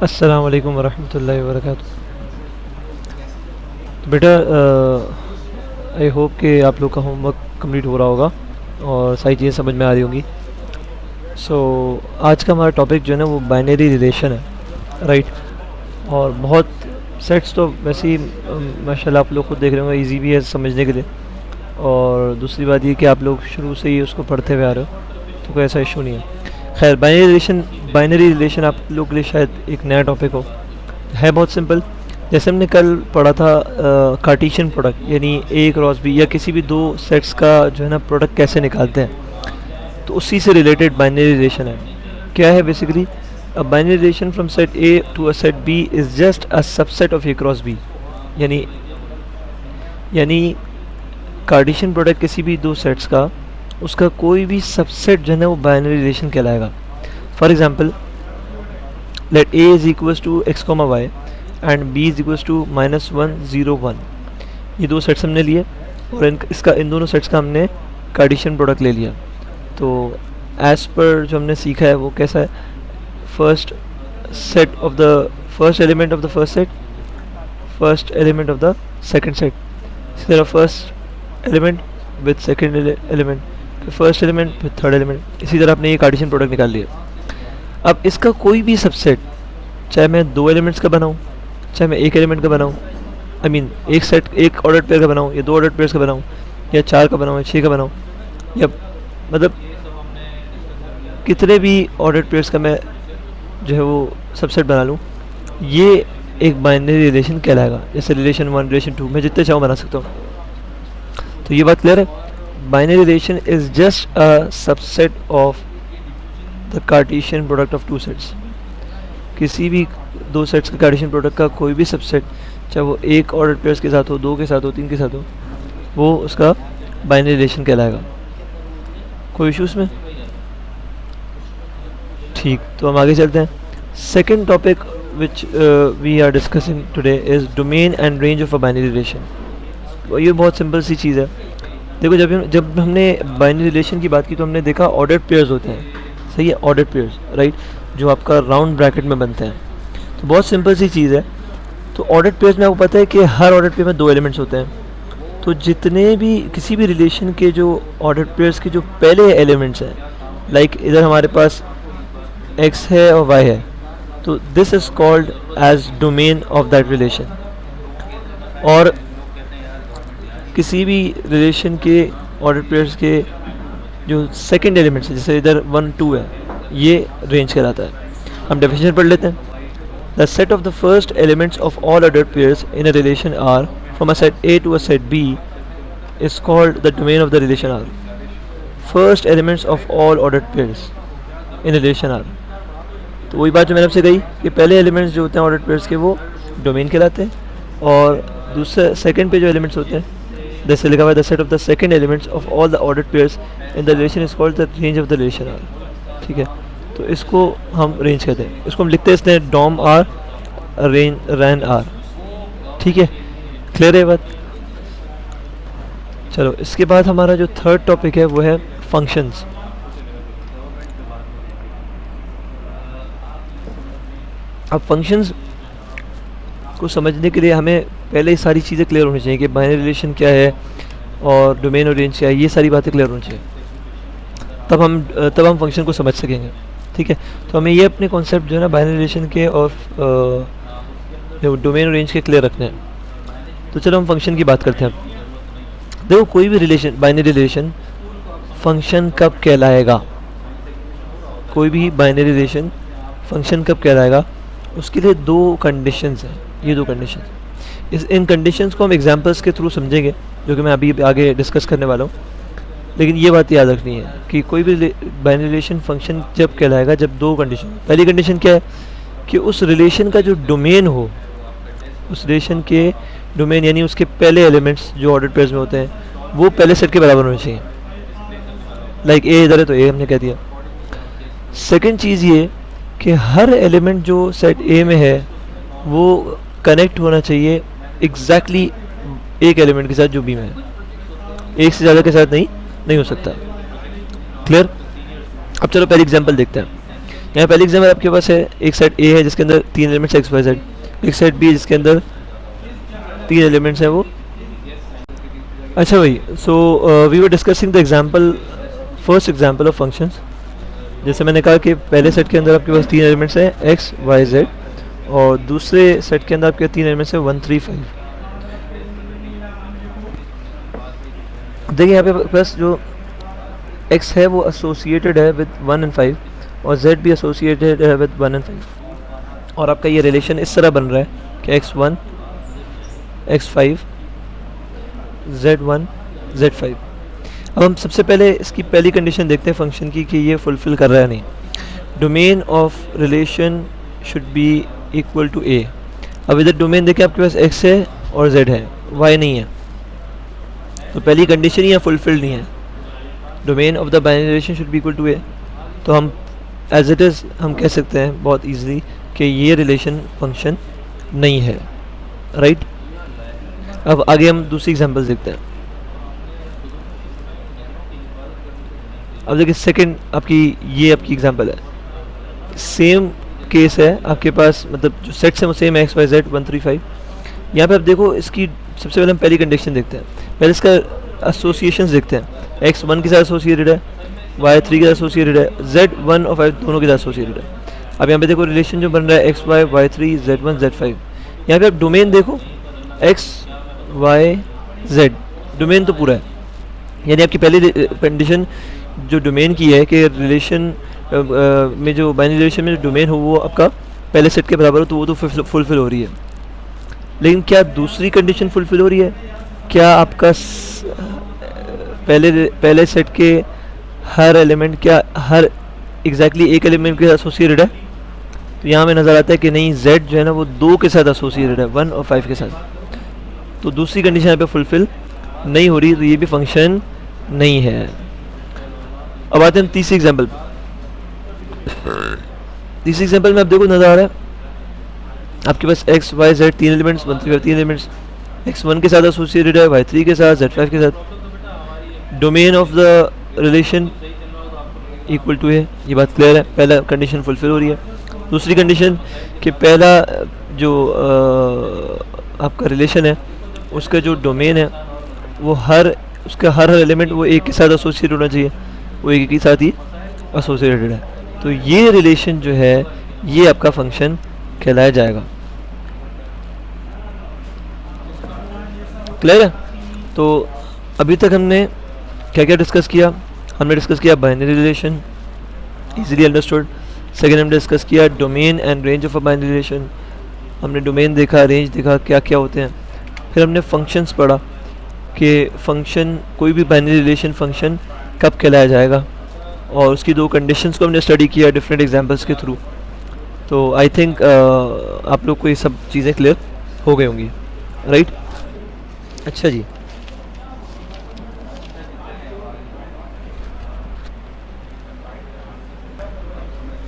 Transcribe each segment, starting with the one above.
अस्सलाम वालेकुम वरहमतुल्लाहि वबरकातुहू। तो बेटा, आई होप कि आप लोग का होमवर्क कंप्लीट हो रहा होगा और सारी चीज़ें समझ में आ रही होंगी। आज का हमारा टॉपिक जो है ना वो बाइनरी रिलेशन है, राइट। और बहुत सेट्स तो वैसे ही माशाल्लाह आप लोग खुद देख रहे होंगे, ईजी भी है समझने के लिए। और दूसरी बात ये कि आप लोग शुरू से ही उसको पढ़ते हुए आ रहे हो, तो कोई ऐसा इशू नहीं है। खैर, बाइनरी रिलेशन आप लोग के लिए शायद एक नया टॉपिक हो। है बहुत सिंपल। जैसे हमने कल पढ़ा था कार्टेशियन प्रोडक्ट, यानी ए क्रॉस बी या किसी भी दो सेट्स का जो है ना प्रोडक्ट कैसे निकालते हैं, तो उसी से रिलेटेड बाइनरी रिलेशन है। क्या है basically? A binary relation from set A to a set B is just a subset of A cross B. यानी यानी कार्टेशियन प्रोडक्ट किसी भी दो सेट्स का, उसका कोई भी सबसेट जो है ना वो बाइनरी रिलेशन कहलाएगा। For example, let A is equals to X comma Y and B is equals to -1 0 1। ये दो सेट्स हमने लिए और इन दोनों सेट्स का हमने कार्टेशियन प्रोडक्ट ले लिया। तो एज पर जो हमने सीखा है वो कैसा है? First set of the first element of the first set, first element of the second set, इसी तरह first element with second element, फिर first element with third element. इसी तरह आपने ये कार्टेशियन प्रोडक्ट निकाल लिया। अब इसका कोई भी सबसेट, चाहे मैं दो एलिमेंट्स का बनाऊँ, चाहे मैं एक एलिमेंट का बनाऊँ, आई मीन एक सेट एक ऑर्डर पेयर का बनाऊँ या दो ऑर्डर पेयर्स का बनाऊँ या चार का बनाऊँ या छः का बनाऊँ, या मतलब कितने भी ऑर्डर पेयर्स का मैं जो है वो सबसेट बना लूँ, ये एक बाइनरी रिलेशन कहलाएगा। जैसे रिलेशन 1, रिलेशन 2, मैं जितने चाहूँ बना सकता हूँ। तो ये बात क्लियर है? Binary relation is just a subset of the Cartesian product of two sets. किसी भी दो सेट्स का कार्टेशियन प्रोडक्ट का कोई भी सबसेट, चाहे वो एक ऑर्डर पेयर्स के साथ हो, दो के साथ हो, तीन के साथ हो, वो उसका बाइनरी रिलेशन कहलाएगा। कोई इशूज़ में? ठीक, तो हम आगे चलते हैं। Second topic which we are discussing today is domain and range of a binary relation. तो ये बहुत सिंपल सी चीज़ है। देखो, जब हमने बाइनरी रिलेशन की बात की तो हमने देखा ऑर्डर पेयर्स होते हैं, सही है, ऑर्डर पेयर्स, राइट, जो आपका राउंड ब्रैकेट में बनते हैं। तो बहुत सिंपल सी चीज़ है। तो ऑर्डर पेयर्स में आपको पता है कि हर ऑर्डर पेयर में दो एलिमेंट्स होते हैं। तो जितने भी किसी भी रिलेशन के जो ऑर्डर पेयर्स के जो पहले एलिमेंट्स हैं, लाइक इधर हमारे पास x है और y है, तो this is called as domain of that relation. और किसी भी रिलेशन के ऑर्डर पेयर्स के जो सेकंड एलिमेंट्स है, जैसे इधर 1 2 है, ये रेंज कहलाता है। हम डेफिनेशन पढ़ लेते हैं। The set of the first elements of all order pairs in a relation are from a set A to a set B is called the domain of the relation R. First elements of all ordered pairs in relation R. तो वही बात जो मैंने आपसे कही कि पहले elements जो होते हैं ऑर्डर पेयर्स के वो डोमेन कहलाते हैं, और दूसरे सेकंड पे जो एलिमेंट्स होते हैं, जैसे लिखा हुआ है the set of the second elements of all the order pairs in the relation is called the range of the relation R. ठीक है, तो इसको हम रेंज कहते हैं। इसको हम लिखते हैं इसने dom R, range ran R. ठीक है, क्लियर है बात? चलो, इसके बाद हमारा जो थर्ड टॉपिक है वो है फंक्शंस। अब फंक्शंस को समझने के लिए हमें पहले ही सारी चीज़ें क्लियर होनी चाहिए कि बाइनरी रिलेशन क्या है और डोमेन और रेंज क्या है, ये सारी बातें क्लियर होनी चाहिए। तब हम फंक्शन को समझ सकेंगे। ठीक है, तो हमें ये अपने कॉन्सेप्ट जो है ना बाइनरी रिलेशन के और डोमेन और रेंज के क्लियर रखने हैं। तो चलो हम फंक्शन की बात करते हैं। देखो, कोई भी रिलेशन, बाइनरी रिलेशन, फंक्शन कब कहलाएगा? कोई भी बाइनरी रिलेशन फंक्शन कब कहलाएगा, उसके लिए दो कंडीशंस हैं। ये दो कंडीशंस, इन कंडीशंस को हम एग्जांपल्स के थ्रू समझेंगे, जो कि मैं अभी आगे डिस्कस करने वाला हूँ। लेकिन ये बात याद रखनी है कि कोई भी बाइनरी रिलेशन फंक्शन जब कहलाएगा जब दो कंडीशन। पहली कंडीशन क्या है कि उस रिलेशन का जो डोमेन हो, उस रिलेशन के डोमेन यानी उसके पहले एलिमेंट्स जो ऑर्डर पेयर्स में होते हैं वो पहले सेट के बराबर होने चाहिए। लाइक ए इधर है तो ए हमने कह दिया। सेकंड चीज़ ये कि हर एलिमेंट जो सेट ए में है वो कनेक्ट होना चाहिए एग्जैक्टली एक एलिमेंट के साथ जो बी में है, एक से ज़्यादा के साथ नहीं हो सकता। क्लियर? अब चलो पहले एग्जांपल देखते हैं। यहाँ पहली एग्जाम्पल आपके पास है, एक सेट ए है जिसके अंदर 3 एलिमेंट्स एक्स वाई जेड, एक सेट बी है जिसके अंदर 3 एलिमेंट्स हैं वो। अच्छा भाई, so we were discussing the example, first example of functions. जैसे मैंने कहा कि पहले सेट के अंदर आपके पास 3 एलिमेंट्स हैं एक्स वाई जेड, और दूसरे सेट के अंदर आपके 3 एलिमेंट्स हैं 1 3 5। देखिए यहाँ पे पास जो x है वो एसोसिएटेड है विद 1 एंड 5, और z भी एसोसिएटेड है विद 1 एंड 5, और आपका ये रिलेशन इस तरह बन रहा है कि x1 x5 z1 z5। अब हम सबसे पहले इसकी पहली कंडीशन देखते हैं फंक्शन की कि ये फुलफिल कर रहा है नहीं। Domain of relation should be equal to a। अब इधर डोमेन देखिए आपके पास x है और z है, y नहीं है, तो पहली कंडीशन ही यहाँ फुलफिल्ड नहीं है। Domain of the binary relation should be equal to a, तो हम एज इट इज़ हम कह सकते हैं बहुत इजीली कि ये रिलेशन फंक्शन नहीं है, राइट। अब आगे हम दूसरी एग्जांपल देखते हैं। अब देखिए सेकंड आपकी ये आपकी एग्जांपल है, सेम केस है आपके पास, मतलब जो सेट्स हैं वो सेम है एक्स वाई जेड 1 3 5। यहाँ पे आप देखो इसकी सबसे पहले हम पहली कंडीशन देखते हैं, पहले इसका एसोसिएशंस देखते हैं। एक्स 1 के साथ एसोसिएटेड है, वाई 3 के साथ एसोसिएटेड है, जेड 1 और 5 दोनों के साथ एसोसिएटेड है। अब यहाँ पे देखो रिलेशन जो बन रहा है X Y Y 3 Z 1 Z 5। यहाँ पे आप डोमेन देखो एक्स वाई जेड, डोमेन तो पूरा है, यानी आपकी पहली कंडीशन जो डोमेन की है कि रिलेशन में जो बाइनरी रिलेशन में जो डोमेन हो वो आपका पहले सेट के बराबर हो, तो वो तो फुलफिल हो रही है। लेकिन क्या दूसरी कंडीशन फुलफिल हो रही है? क्या आपका पहले सेट के हर एलिमेंट क्या हर एग्जैक्टली एक एलिमेंट के साथ एसोसिएटेड है? तो यहाँ में नज़र आता है कि नहीं, z जो है ना वो 2 के साथ एसोसिएटेड है, 1 और 5 के साथ। तो दूसरी कंडीशन यहाँ पे फुलफिल नहीं हो रही, तो ये भी फंक्शन नहीं है। अब आते हैं हम तीसरी एग्जाम्पल। तीसरी एग्जाम्पल में आप देखो नज़र आ रहा है आपके पास X Y Z 3 elements 1 3 5 3 elements, X 1 के साथ एसोसिएटेड है, वाई 3 के साथ, जेड 5 के साथ। Domain of the relation equal to है, ये बात क्लियर है, पहला कंडीशन फुलफिल हो रही है। दूसरी कंडीशन कि पहला जो आपका रिलेशन है उसका जो डोमेन है वो उसका हर एलिमेंट वो एक के साथ एसोसिएटेड होना चाहिए, वो एक के साथ ही एसोसिएटेड है। तो ये रिलेशन जो है ये आपका फंक्शन कहलाया जाएगा। क्लियर है? तो अभी तक हमने क्या क्या डिस्कस किया? हमने डिस्कस किया binary relation, easily understood. Second हमने डिस्कस किया domain and range of a binary relation, हमने डोमेन देखा, रेंज देखा, क्या क्या होते हैं। फिर हमने फंक्शंस पढ़ा कि फंक्शन कोई भी बाइनरी रिलेशन फंक्शन कब कहलाया जाएगा, और उसकी 2 कंडीशंस को हमने स्टडी किया डिफरेंट एग्जांपल्स के थ्रू। तो आई थिंक आप लोग को ये सब चीज़ें क्लियर हो गई होंगी, राइट? अच्छा जी,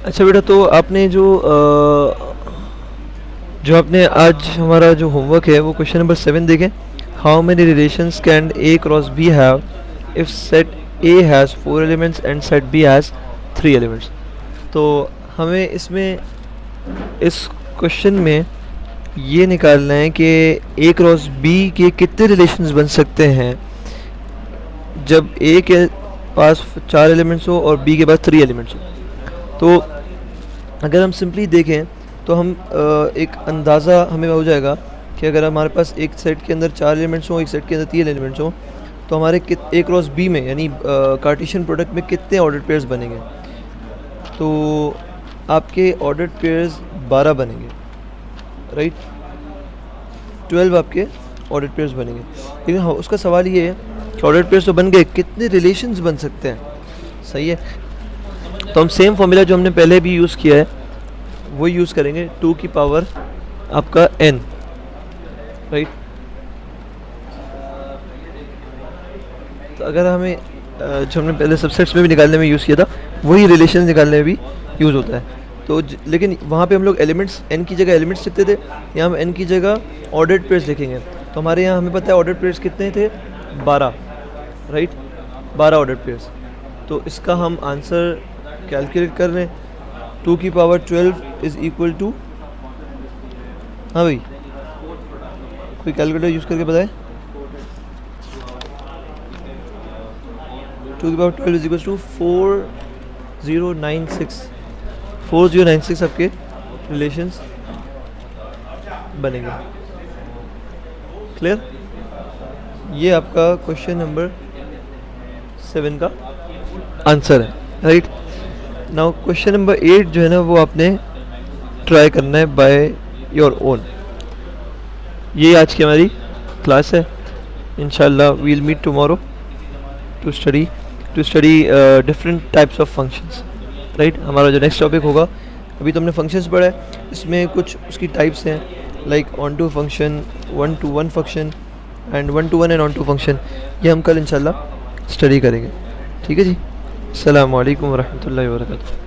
अच्छा बेटा, तो आपने जो आपने आज हमारा जो होमवर्क है वो क्वेश्चन नंबर 7 देखें। How many relations can A cross B have if set A has 4 elements and set B has 3 elements. तो हमें इसमें इस क्वेश्चन में ये निकालना है कि ए क्रॉस बी के कितने रिलेशंस बन सकते हैं जब ए के पास 4 एलिमेंट्स हो और बी के पास 3 एलिमेंट्स हो। तो अगर हम सिंपली देखें तो हम एक अंदाज़ा हमें हो जाएगा कि अगर हमारे पास एक सेट के अंदर 4 एलिमेंट्स हों, एक सेट के अंदर 3 एलिमेंट्स हों, तो हमारे ए क्रॉस बी में यानी कार्टेशियन प्रोडक्ट में कितने ऑर्डर्ड पेयर्स बनेंगे। तो आपके ऑर्डर्ड पेयर्स 12 बनेंगे, राइट? 12 आपके ऑर्डर्ड पेयर्स बनेंगे। लेकिन हाँ, उसका सवाल ये है कि ऑर्डर्ड पेयर्स तो बन गए, कितने रिलेशंस बन सकते हैं? सही है, तो हम सेम फॉर्मूला जो हमने पहले भी यूज़ किया है वो यूज़ करेंगे, 2 की पावर आपका n, राइट? तो अगर हमें जो हमने पहले सबसेट्स में भी निकालने में यूज़ किया था वही रिलेशन निकालने में भी यूज़ होता है। तो लेकिन वहाँ पे हम लोग एलिमेंट्स n की जगह एलिमेंट्स लिखते थे, यहाँ हम n की जगह ऑर्डर्ड पेयर्स लिखेंगे। तो हमारे यहाँ हमें पता है ऑर्डर्ड पेयर्स कितने थे? 12, राइट? 12 ordered pairs. तो इसका हम आंसर कैलकुलेट कर लें 2 की पावर 12 इज़ इक्वल टू, हाँ भाई कोई कैलकुलेटर यूज़ करके बताए। 2 की पावर 12 इज इक्वल टू 4096 आपके रिलेशंस बनेंगे। क्लियर? ये आपका क्वेश्चन नंबर 7 का आंसर है, राइट। नाउ क्वेश्चन नंबर 8 जो है ना वो आपने ट्राई करना है बाय योर ओन। ये आज की हमारी क्लास है। इंशाल्लाह we'll meet tomorrow to study different types of functions, right. हमारा जो नेक्स्ट टॉपिक होगा, अभी तो हमने फंक्शंस पढ़ा है, इसमें कुछ उसकी टाइप्स हैं like onto function, one to one function and one to one and onto function. ये हम कल इंशाल्लाह स्टडी करेंगे, ठीक है जी। अस्सलामु अलैकुम वरहमतुल्लाहि वबरकातुहू।